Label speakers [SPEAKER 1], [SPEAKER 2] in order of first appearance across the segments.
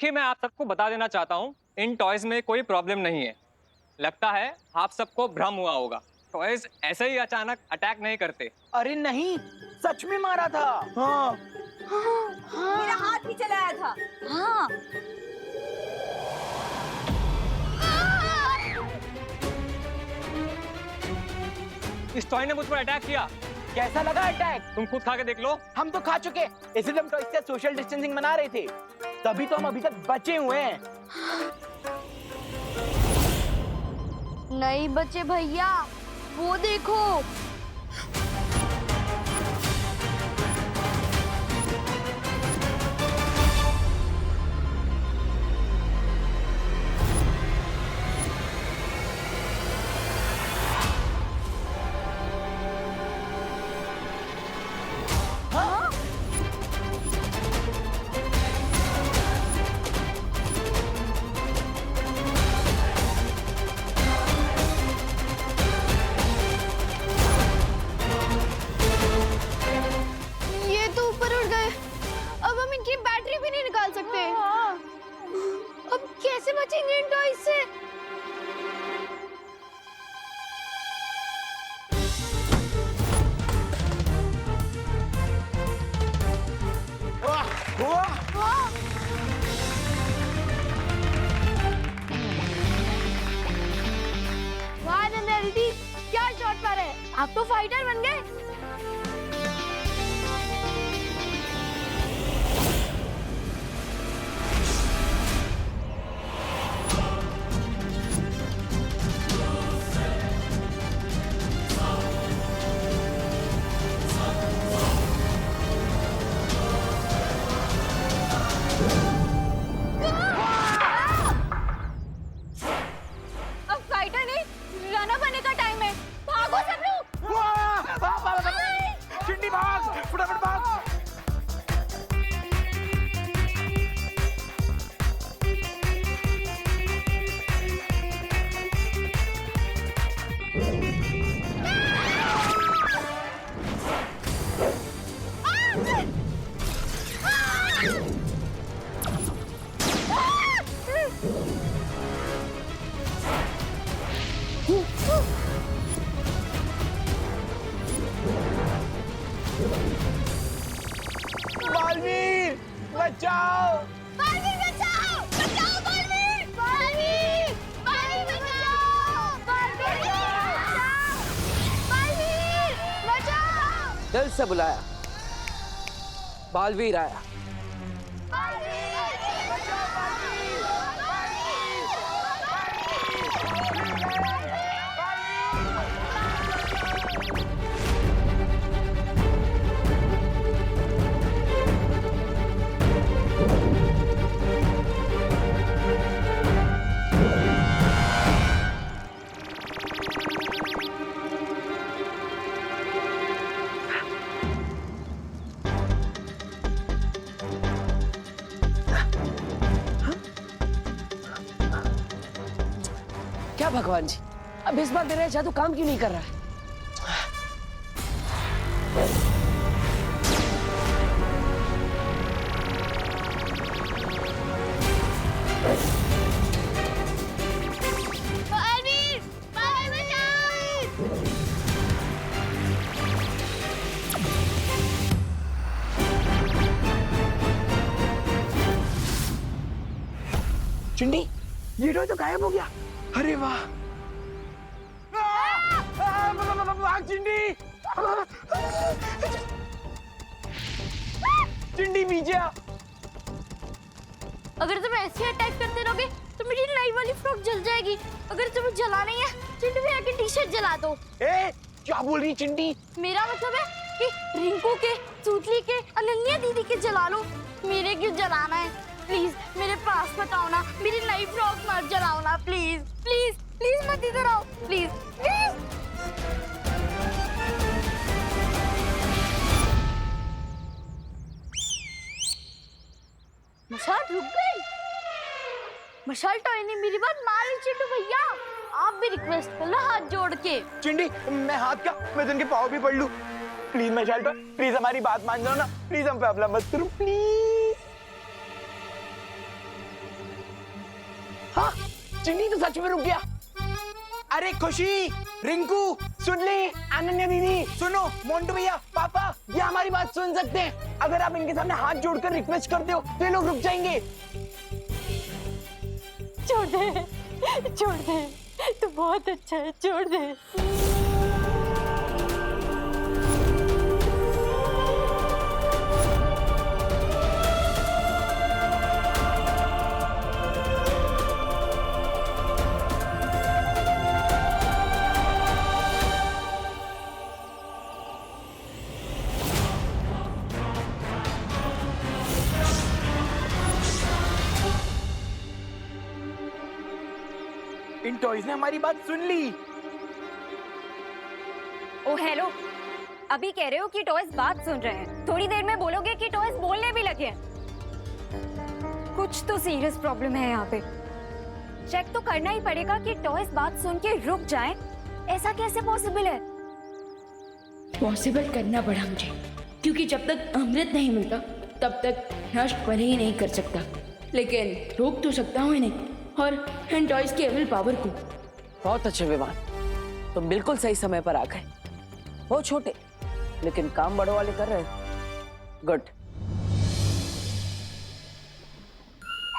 [SPEAKER 1] देखिए, मैं आप सबको बता देना चाहता हूँ, इन टॉयज में कोई प्रॉब्लम नहीं है। लगता है आप सबको भ्रम हुआ होगा। टॉयज ऐसे ही अचानक अटैक नहीं करते।
[SPEAKER 2] अरे नहीं, सच में मारा था। हाँ।
[SPEAKER 3] हाँ, मेरा हाथ भी चलाया था। हाँ।
[SPEAKER 1] इस टॉय ने मुझ पर अटैक किया।
[SPEAKER 2] कैसा लगा अटैक?
[SPEAKER 1] तुम खुद खा के देख लो।
[SPEAKER 2] हम तो खा चुके, इसलिए हम टॉयज से सोशल डिस्टेंसिंग बना रहे थे, तभी तो हम अभी तक बचे हुए हैं।
[SPEAKER 4] नहीं बचे भैया, वो देखो। ये तो ऊपर उड़ गए। अब हम इनकी बैटरी भी नहीं निकाल सकते। अब कैसे बचेंगे इन टॉयज से? वाह नंदा दीदी, क्या शॉट मारे! आप तो फाइटर बन गए। अब फाइटर नहीं, रनर बनने का टाइम है। भागो सब लोग।
[SPEAKER 2] चिंटी भाग, फटाफट भाग। बालवीर, बचाओ!
[SPEAKER 4] बालवीर बचाओ! बचाओ बालवीर! बालवीर! बालवीर बचाओ! बालवीर बचाओ! बालवीर बचाओ!
[SPEAKER 5] दिल से बुलाया, बालवीर आया। क्या भगवान जी, अब इस बार मेरा जादू काम क्यों नहीं कर रहा है?
[SPEAKER 4] बालवीर! बालवीर बचाओ!
[SPEAKER 2] चिंटी, ये टॉय तो गायब हो गया। अरे वाह! भाग चिंटी! चिंटी पीछे आ।
[SPEAKER 4] अगर तुम ऐसे अटैक करते रहोगे तो मेरी नई वाली फ्रॉक जल जाएगी। अगर तुम्हें जला नहीं है, चिंटू भैया की टी-शर्ट जला दो।
[SPEAKER 2] ए, क्या बोल रही चिंटी?
[SPEAKER 4] मेरा मतलब है कि रिंकू के, सूतली के, अनन्या दीदी के जला लो। मेरे क्यों जलाना है? प्लीज मेरे पास मत आओ ना, मेरी नई फ्रॉक मत जलाओ ना, प्लीज प्लीज प्लीज मत इधर आओ, प्लीज प्लीज। मशाल रुक गई। मशाल टॉय ने मेरी बात मान ली चिंटू भैया। आप भी रिक्वेस्ट कर लो हाथ जोड़ के।
[SPEAKER 2] चिंटी, मैं हाथ क्या, मैं तो उनके पाँव भी पढ़ लूं। प्लीज मशाल टॉय, प्लीज हमारी बात मान जाओ ना, प्लीज हम पे हमला मत करो प्लीज। हाँ, चिन्नी तो सच में रुक गया। अरे खुशी, रिंकू, सुनली, अनन्या दीदी, सुनो, मोंटू भैया, पापा, ये हमारी बात सुन सकते हैं। अगर आप इनके सामने हाथ जोड़कर रिक्वेस्ट करते हो तो ये लोग रुक जाएंगे।
[SPEAKER 4] छोड़ दे, छोड़ दे, तू बहुत अच्छा है, छोड़ दे।
[SPEAKER 2] इन टॉयज ने हमारी बात सुन ली।
[SPEAKER 3] ओ हेलो, अभी कह रहे हो कि टॉयज बात सुन रहे हैं, थोड़ी देर में बोलोगे कि टॉयज बोलने भी लगे हैं। कुछ तो सीरियस प्रॉब्लम है यहाँ पे। चेक तो करना ही पड़ेगा कि टॉयज बात सुन के रुक जाएं। ऐसा कैसे पॉसिबल है?
[SPEAKER 6] पॉसिबल करना पड़ा मुझे, क्योंकि जब तक अमृत नहीं मिलता तब तक नष्ट भले ही नहीं कर सकता, लेकिन रोक तो सकता हूँ इन्हें और इन टॉयज की एविल पावर को।
[SPEAKER 5] बहुत अच्छे विमान, तुम बिल्कुल सही समय पर आ गए। वो छोटे लेकिन काम बड़ों वाले कर रहे हैं। गुड।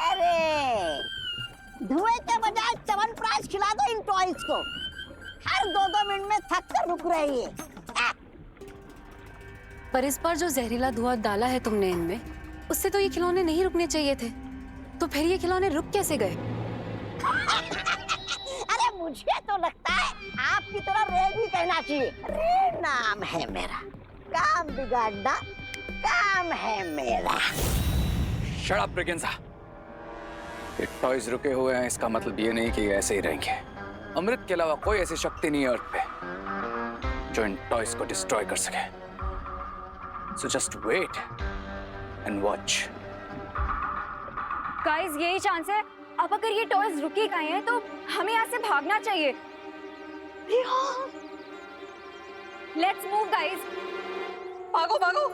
[SPEAKER 7] अरे धुएं के बजाय च्यवनप्राश खिला दो इन टॉयज को। हर 2-2 मिनट में थक कर रुक रही है।
[SPEAKER 8] पर इस बार जो जहरीला धुआं डाला है तुमने इनमें, उससे तो ये खिलौने नहीं रुकने चाहिए थे। तो फिर ये खिलौने रुक कैसे गए?
[SPEAKER 7] अरे मुझे तो लगता है आपकी तरह रे भी कहना चाहिए। रे नाम है मेरा, काम बिगाड़ना काम है मेरा।
[SPEAKER 9] Shut up Braganza. ये टॉयज रुके हुए हैं, इसका मतलब ये नहीं कि ये ऐसे ही रहेंगे। अमृत के अलावा कोई ऐसी शक्ति नहीं है अर्थ पे जो इन टॉयज को डिस्ट्रॉय कर सके। So just wait and watch.
[SPEAKER 3] Guys, यही चांस है। अब अगर ये टॉयज रुके गए हैं तो हमें यहाँ से भागना चाहिए। लेट्स मूव गाइस, भागो भागो।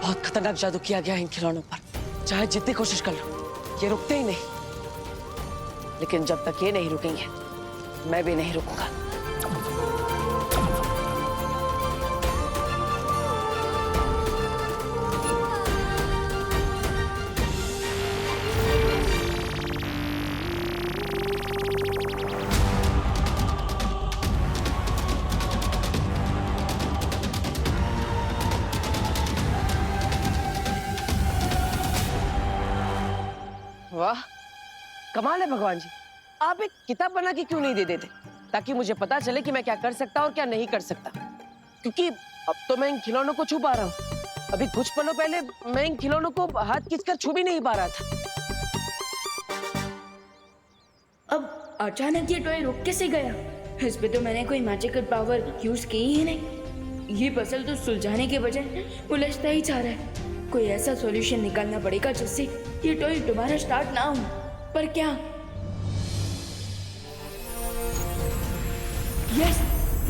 [SPEAKER 5] बहुत खतरनाक जादू किया गया है इन खिलौनों पर। चाहे जितनी कोशिश कर लो, ये रुकते ही नहीं। लेकिन जब तक ये नहीं रुकेंगे, मैं भी नहीं रुकूंगा। वाह, कमाल है भगवान जी। आप एक किताब बना के क्यों नहीं दे देते, ताकि मुझे पता चले कि मैं क्या कर सकता और क्या नहीं कर सकता। क्योंकि अब तो मैं इन खिलौनों को छू पा रहा हूँ। अभी कुछ पलों पहले मैं इन खिलौनों को हाथ खींचकर छू भी नहीं पा रहा था।
[SPEAKER 6] अब अचानक ये टॉय रुक कैसे गया? इस पे तो मैंने कोई मैजिकल पावर यूज की ही नहीं। ये पजल तो सुलझाने के बजाय उलझता ही जा रहा है। कोई ऐसा सॉल्यूशन निकालना पड़ेगा जिससे ये टॉय दोबारा स्टार्ट ना हो। पर क्या? Yes,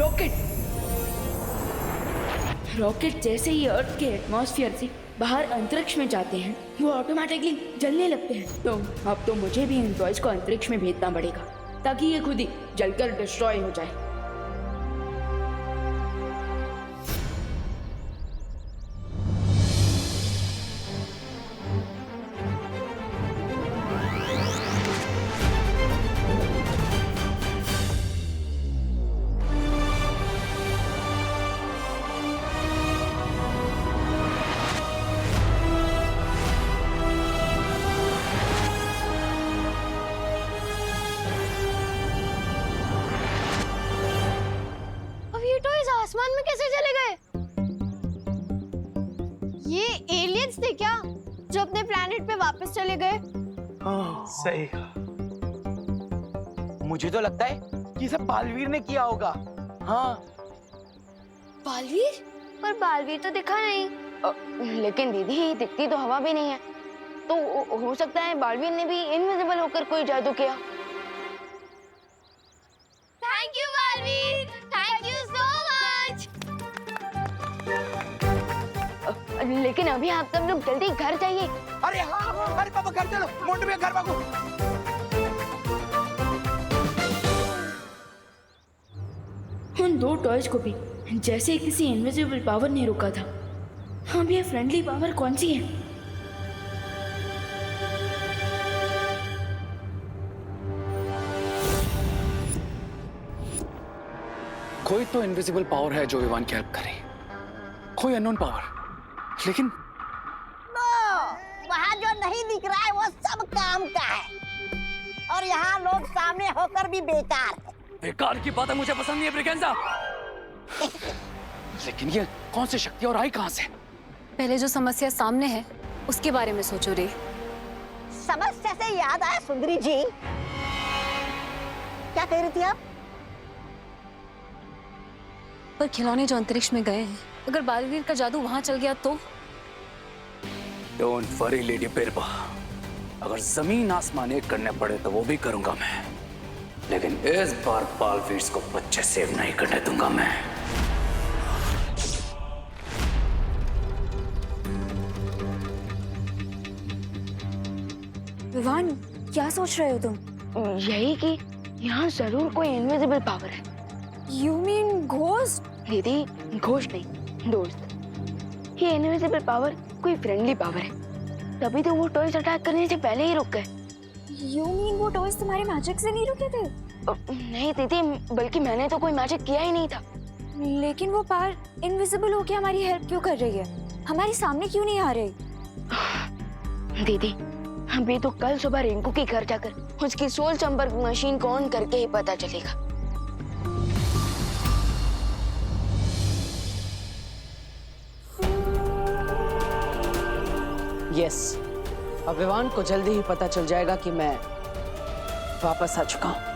[SPEAKER 6] rocket. रॉकेट जैसे ही अर्थ के एटमॉस्फेयर से बाहर अंतरिक्ष में जाते हैं, वो ऑटोमेटिकली जलने लगते हैं। तो अब तो मुझे भी इन टॉयज को अंतरिक्ष में भेजना पड़ेगा, ताकि ये खुद ही जलकर डिस्ट्रॉय हो जाए।
[SPEAKER 4] आसमान में कैसे चले गए? ये एलियंस थे क्या जो अपने प्लेनेट पे वापस चले गए?
[SPEAKER 2] सही। मुझे तो लगता है कि सब बालवीर ने किया होगा। हाँ,
[SPEAKER 4] बालवीर? पर बालवीर तो दिखा नहीं। लेकिन दीदी दिखती तो हवा भी नहीं है, तो हो सकता है बालवीर ने भी इनविजिबल होकर कोई जादू किया। Thank you Baalveer, thank you so much. लेकिन अभी आप सब लोग जल्दी घर जाइए।
[SPEAKER 2] अरे हाँ, अरे पापा घर चलो, मोंटू भैया घर भागो।
[SPEAKER 6] उन दो टॉयज को भी जैसे किसी इनविजिबल पावर ने रोका था। अब ये फ्रेंडली पावर कौन सी है?
[SPEAKER 9] कोई तो इनविजिबल पावर है जो विवान की हेल्प करे, कोई अननोन पावर, लेकिन
[SPEAKER 7] नो, वहाँ जो नहीं दिख रहा है वो सब काम का है, और यहाँ लोग सामने होकर भी बेकार है।
[SPEAKER 9] बेकार की बातें मुझे पसंद नहीं है ब्रिगेंजा। लेकिन ये कौन सी शक्ति और आई कहां से?
[SPEAKER 8] पहले जो समस्या सामने है उसके बारे में सोचो रे।
[SPEAKER 7] समस्या से याद आया सुंदरी जी, क्या कह रही थी आप?
[SPEAKER 8] पर खिलौने जो अंतरिक्ष में गए हैं, अगर बालवीर का जादू वहां चल गया तो?
[SPEAKER 9] डोंट वरी लेडी बिरबा, अगर जमीन आसमान एक करने पड़े तो वो भी करूंगा मैं, लेकिन इस बार बालवीर को बच्चे सेव नहीं करने दूंगा मैं।
[SPEAKER 3] विवान, क्या सोच रहे हो तुम?
[SPEAKER 4] यही कि यहाँ जरूर कोई इनविजिबल पावर है।
[SPEAKER 3] You mean ghost?
[SPEAKER 4] दीदी घोष नहीं, दोस्त। ये इनविजिबल पावर कोई फ्रेंडली पावर है, तभी तो वो टॉयज अटैक करने से पहले ही रुक गए।
[SPEAKER 3] You mean वो टॉयज तुम्हारे मैजिक से नहीं रुके थे?
[SPEAKER 4] नहीं दीदी, बल्कि मैंने तो कोई मैजिक किया ही नहीं था।
[SPEAKER 3] लेकिन वो पार इनविजिबल होके हमारी हेल्प क्यों कर रही है? हमारे सामने क्यों नहीं आ रही?
[SPEAKER 4] दीदी, अभी तो कल सुबह रिंकू के घर जाकर उसकी सोल संपर्क मशीन को ऑन करके ही पता चलेगा।
[SPEAKER 5] यस, अब विवान को जल्दी ही पता चल जाएगा कि मैं वापस आ चुका हूं।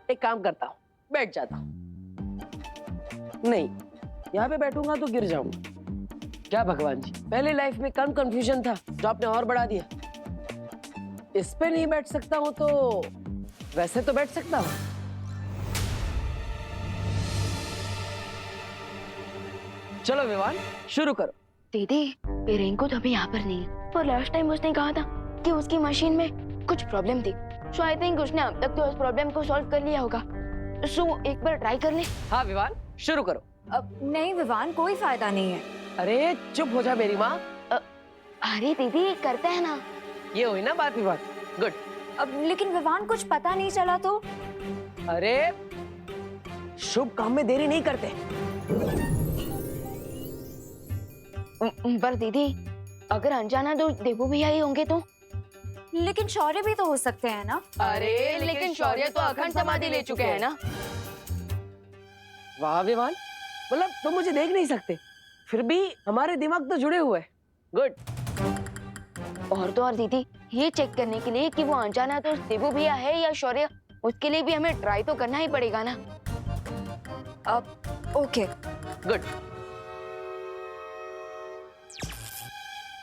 [SPEAKER 5] एक काम करता हूं, बैठ जाता हूं। नहीं, यहाँ पे बैठूंगा तो गिर जाऊंगा। क्या भगवान जी, पहले लाइफ में कम कंफ्यूजन था जो आपने और बढ़ा दिया। इस पे नहीं बैठ सकता हूं तो वैसे तो बैठ सकता हूं। चलो विवान, शुरू करो।
[SPEAKER 4] दीदी, रिंकू तो अभी यहाँ पर नहीं है, पर लास्ट टाइम उसने कहा था कि उसकी मशीन में कुछ प्रॉब्लम थी। सो आई थिंक उसने अब तक तो उस प्रॉब्लम को सॉल्व कर लिया होगा। सो एक बार ट्राई कर ले।
[SPEAKER 5] हाँ विवान, शुरू करो।
[SPEAKER 3] अब नहीं विवान, कोई फायदा नहीं है।
[SPEAKER 5] अरे चुप हो जा मेरी माँ।
[SPEAKER 4] अरे दीदी, करते हैं ना।
[SPEAKER 5] ये हुई ना बात विवान, गुड।
[SPEAKER 3] अब लेकिन विवान कुछ पता नहीं चला तो?
[SPEAKER 5] अरे शुभ काम में देरी नहीं करते।
[SPEAKER 4] पर दीदी, अगर अनजाना दोस्त देवू भैया ही होंगे तो?
[SPEAKER 3] लेकिन शौर्य भी तो हो सकते हैं ना?
[SPEAKER 4] अरे लेकिन शौर्य तो अखंड समाधि ले चुके हैं ना।
[SPEAKER 5] वाह विवान, मतलब तुम मुझे देख नहीं सकते, फिर भी हमारे दिमाग तो जुड़े हुए। गुड।
[SPEAKER 4] और तो और दीदी, ये चेक करने के लिए कि वो अनजाना तो देवू भैया है या शौर्य, उसके लिए भी हमें ट्राई तो करना ही पड़ेगा ना।
[SPEAKER 3] अब ओके,
[SPEAKER 5] गुड।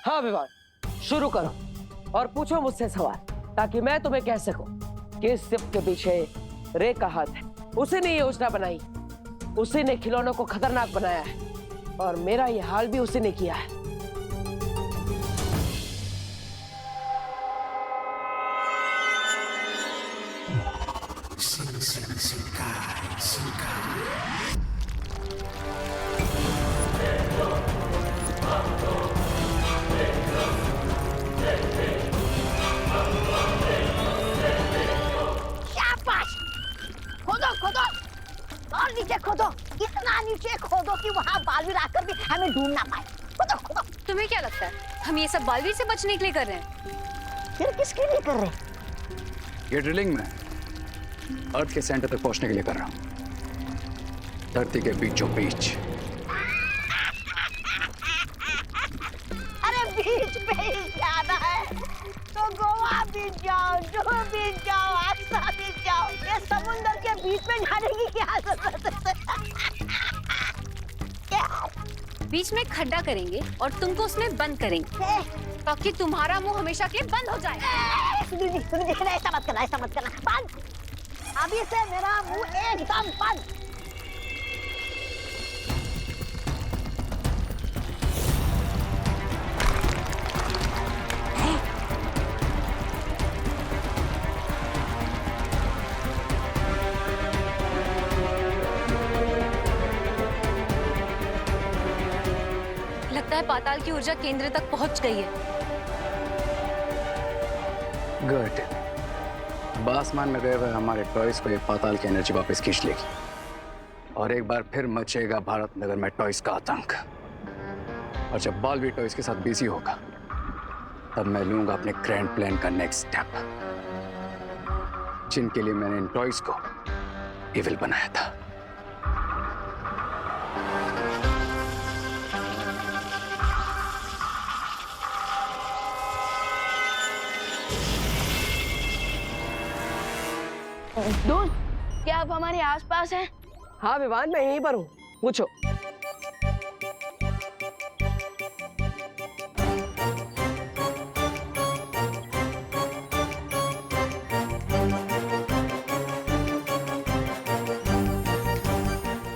[SPEAKER 5] हाँ विवान, शुरू करो और पूछो मुझसे सवाल, ताकि मैं तुम्हें कह सकूं कि इस सिप के पीछे रे का हाथ है। उसी ने ये योजना बनाई, उसी ने खिलौनों को खतरनाक बनाया है, और मेरा ये हाल भी उसी ने किया है।
[SPEAKER 7] शाबाश! खोदो खोदो और नीचे खोदो, इतना नीचे खोदो कि वहाँ बालवीर आकर भी हमें ढूंढ ना पाए। खोदो खोदो।
[SPEAKER 8] तुम्हें क्या लगता है हम ये सब बालवीर से बचने के लिए कर रहे हैं?
[SPEAKER 7] फिर किसके लिए कर रहे?
[SPEAKER 9] ये ड्रिलिंग में अर्थ के सेंटर तक पहुंचने के लिए कर रहा हूं, धरती के बीचों बीच।
[SPEAKER 7] बीत जाओ, आस्था बीत जाओ। ये समुंदर के बीच में जाने की क्या जरूरत है? क्या?
[SPEAKER 8] बीच में खड्डा करेंगे और तुमको उसमें बंद करेंगे ताकि तुम्हारा मुंह हमेशा के लिए बंद हो जाए।
[SPEAKER 7] सुनिए ऐसा मत करना बंद। अभी से मेरा मुंह एकदम बंद।
[SPEAKER 8] लगता है पाताल की ऊर्जा केंद्र तक पहुंच गई है।
[SPEAKER 9] गुड। अब आसमान में गए हुए हमारे टॉयज को ये पाताल की एनर्जी वापस खींच लेगी और एक बार फिर मचेगा भारत नगर में टॉयज का आतंक। और जब बाल भी टॉयज के साथ बिजी होगा तब मैं लूंगा अपने ग्रैंड प्लान का नेक्स्ट स्टेप, जिनके लिए मैंने इन टॉयज को इविल बनाया था।
[SPEAKER 4] दोस्त, क्या आप हमारे आसपास हैं?
[SPEAKER 5] हाँ विवान, मैं यहीं पर हूँ, पूछो।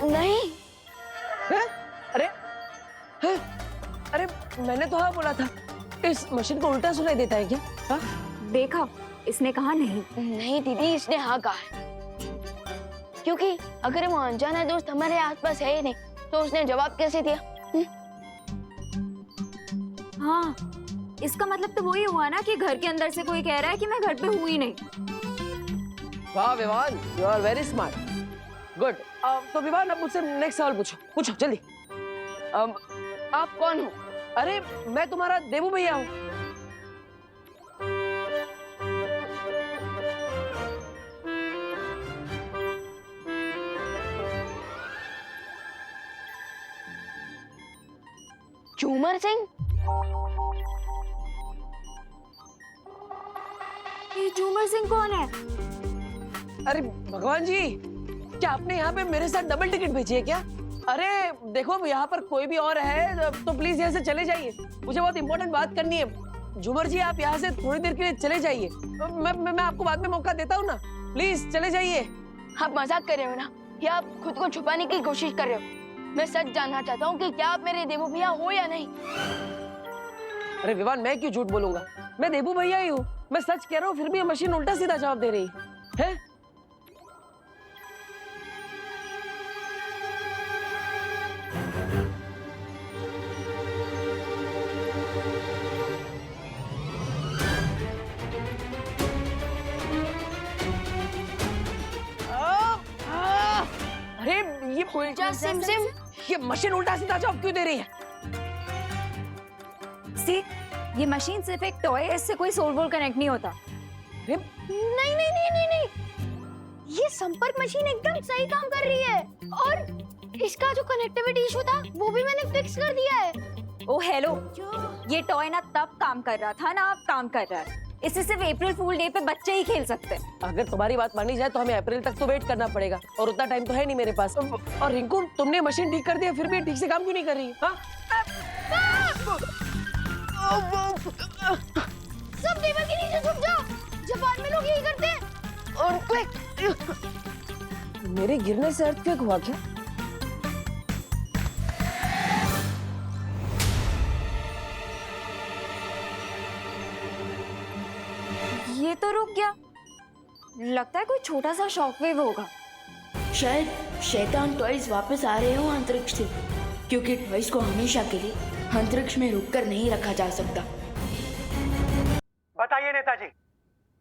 [SPEAKER 4] नहीं।
[SPEAKER 5] हैं? अरे हैं? अरे मैंने तो हाँ बोला था। इस मशीन को उल्टा सुनाई देता है क्या? हाँ?
[SPEAKER 3] देखा, इसने कहा नहीं।
[SPEAKER 4] नहीं दीदी, इसने हाँ कहा है। क्योंकि अगर वो अनजाना दोस्त हमारे आसपास है ही नहीं तो उसने जवाब कैसे दिया?
[SPEAKER 3] हाँ, इसका मतलब तो वही हुआ ना कि घर के अंदर से कोई कह रहा है कि मैं घर पे हूँ ही नहीं।
[SPEAKER 5] वाह Vivaan, you are very smart. Good. तो विवान, अब मुझसे नेक्स्ट सवाल पूछो, पूछो जल्दी।
[SPEAKER 4] आप कौन हो?
[SPEAKER 5] अरे मैं तुम्हारा देवू भैया हूँ।
[SPEAKER 4] झूमर सिंह?
[SPEAKER 3] ये झूमर सिंह कौन है?
[SPEAKER 5] अरे भगवान जी, क्या आपने यहाँ पे मेरे साथ डबल टिकट भेजी है क्या? अरे देखो, यहाँ पर कोई भी और है तो प्लीज यहाँ से चले जाइए, मुझे बहुत इंपॉर्टेंट बात करनी है। झूमर जी, आप यहाँ से थोड़ी देर के लिए चले जाइए। मैं आपको बाद में मौका देता हूँ ना, प्लीज चले जाइए।
[SPEAKER 4] आप मजाक कर रहे हो ना, या आप खुद को छुपाने की कोशिश कर रहे हो? मैं सच जानना चाहता हूँ कि क्या आप मेरे देवू भैया हो या नहीं।
[SPEAKER 5] अरे विवान, मैं क्यों झूठ बोलूंगा, मैं देवू भैया ही हूँ। मैं सच कह रहा हूँ, फिर भी ये मशीन उल्टा सीधा जवाब दे रही है। अरे ये
[SPEAKER 4] उल्टा सिम
[SPEAKER 5] ये मशीन उल्टा सीधा जवाब क्यों दे रही है?
[SPEAKER 3] सी, ये मशीन सिर्फ एक टॉय है, इससे कोई सोल वोल कनेक्ट नहीं होता।
[SPEAKER 5] अरे
[SPEAKER 4] नहीं नहीं नहीं नहीं नहीं, ये संपर्क मशीन एकदम सही काम कर रही है और इसका जो कनेक्टिविटी इशू था वो भी मैंने फिक्स कर दिया है।
[SPEAKER 3] ओ हेलो, ये टॉय ना तब काम कर रहा था ना अब काम कर रहा है। इसे सिर्फ अप्रैल फूल डे पे बच्चे ही खेल सकते हैं।
[SPEAKER 5] अगर तुम्हारी बात मानी जाए तो हमें अप्रैल तक तो वेट करना पड़ेगा और उतना टाइम तो है नहीं मेरे पास। और रिंकू, तुमने मशीन ठीक कर दिया फिर भी ठीक से काम क्यों नहीं कर रही? हाँ?
[SPEAKER 4] सब टेबल के नीचे छुप जाओ, जापान में लोग यही करते हैं।
[SPEAKER 5] मेरे गिरने से अर्थक्वेक हुआ क्या?
[SPEAKER 3] ये तो रुक गया, लगता है कोई छोटा सा शॉकवेव होगा।
[SPEAKER 6] शायद शैतान टॉयज वापस आ रहे हो अंतरिक्ष से, क्योंकि टॉयज को हमेशा के लिए अंतरिक्ष में रुककर नहीं रखा जा सकता।
[SPEAKER 10] बताइए नेताजी,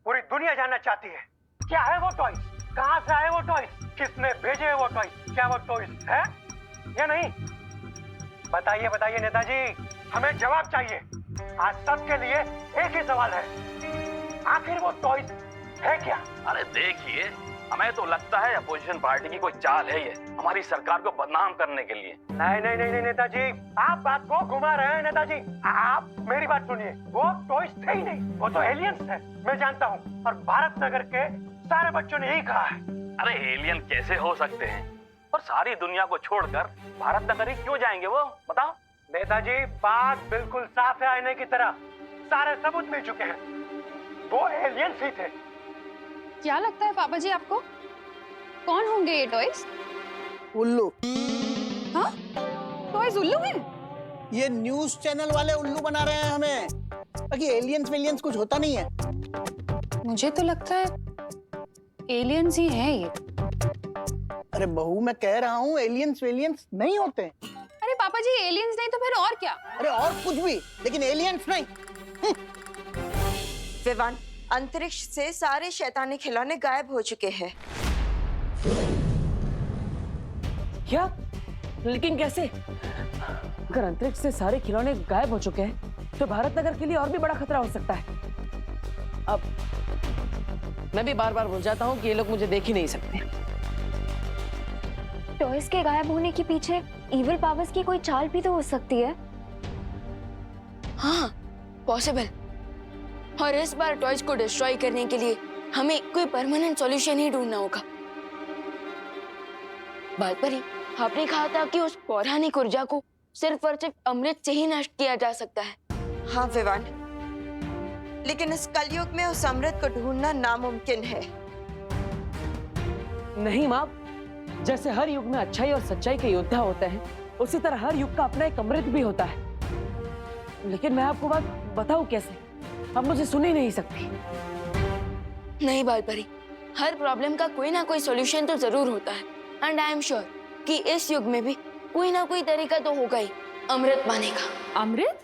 [SPEAKER 10] पूरी दुनिया जानना चाहती है, क्या है वो टॉय, कहाँ से आए वो टॉय, किसने भेजे वो टॉय, क्या वो टॉय है या नहीं? बताइए बताइए नेताजी, हमें जवाब चाहिए। आज सबके लिए एक ही सवाल है, आखिर वो टॉय है क्या?
[SPEAKER 11] अरे देखिए, हमें तो लगता है अपोजिशन पार्टी की कोई चाल है ये, हमारी सरकार को बदनाम करने के लिए।
[SPEAKER 10] नहीं नहीं नहीं नहीं नेताजी, आप बात को घुमा रहे हैं नेताजी। आप मेरी बात सुनिए, वो टॉयज थे ही नहीं, वो तो एलियंस थे, मैं जानता हूँ। और भारत नगर के सारे बच्चों ने यही कहा है।
[SPEAKER 11] अरे एलियन कैसे हो सकते हैं, और सारी दुनिया को छोड़कर भारत नगर ही क्यों जाएंगे वो, बताओ।
[SPEAKER 10] नेताजी बात बिल्कुल साफ है आईने की तरह, सारे सबूत मिल चुके हैं, वो एलियंस ही थे।
[SPEAKER 8] क्या लगता है पापा जी आपको, कौन होंगे ये टॉयज?
[SPEAKER 2] उल्लू।
[SPEAKER 8] हाँ, टॉयज उल्लू हैं?
[SPEAKER 2] ये न्यूज चैनल वाले उल्लू बना रहे हैं हमें, बाकी एलियंस वेलियंस कुछ होता नहीं है।
[SPEAKER 8] मुझे तो लगता है एलियंस ही हैं ये।
[SPEAKER 2] अरे बहू, मैं कह रहा हूँ एलियंस वेलियंस नहीं होते।
[SPEAKER 8] अरे पापा जी, एलियंस नहीं तो फिर और क्या?
[SPEAKER 2] अरे और कुछ भी, लेकिन एलियंस नहीं।
[SPEAKER 12] विवान, अंतरिक्ष से सारे शैतानी खिलौने गायब हो चुके हैं।
[SPEAKER 5] क्या? लेकिन कैसे? अगर अंतरिक्ष से सारे खिलौने गायब हो चुके हैं तो भारत नगर के लिए और भी बड़ा खतरा हो सकता है। अब मैं भी बार बार भूल जाता हूँ कि ये लोग मुझे देख ही नहीं सकते।
[SPEAKER 3] टॉयज के गायब होने के पीछे इविल पावर्स की कोई चाल भी तो हो सकती है।
[SPEAKER 6] हाँ, पॉसिबल। और इस बार टॉयज को डिस्ट्रॉय करने के लिए हमें कोई परमानेंट सॉल्यूशन ही ढूंढना होगा। बात पर ही आपने कहा था कि उस पौराणिक ऊर्जा को सिर्फ और सिर्फ अमृत से ही नष्ट किया जा सकता है।
[SPEAKER 12] हाँ विवान, लेकिन इस कलयुग में उस अमृत को ढूंढना नामुमकिन है।
[SPEAKER 5] नहीं माँ, जैसे हर युग में अच्छाई और सच्चाई के योद्धा होते हैं, उसी तरह हर युग का अपना एक अमृत भी होता है। लेकिन मैं आपको बात बताऊं कैसे? आप मुझे सुन ही नहीं सकती।
[SPEAKER 6] नहीं बालपरी, हर प्रॉब्लम का कोई ना कोई सॉल्यूशन तो जरूर होता है। एंड आई एम श्योर कि इस युग में भी कोई ना कोई तरीका तो होगा ही अमृत पाने का।
[SPEAKER 8] अमृत?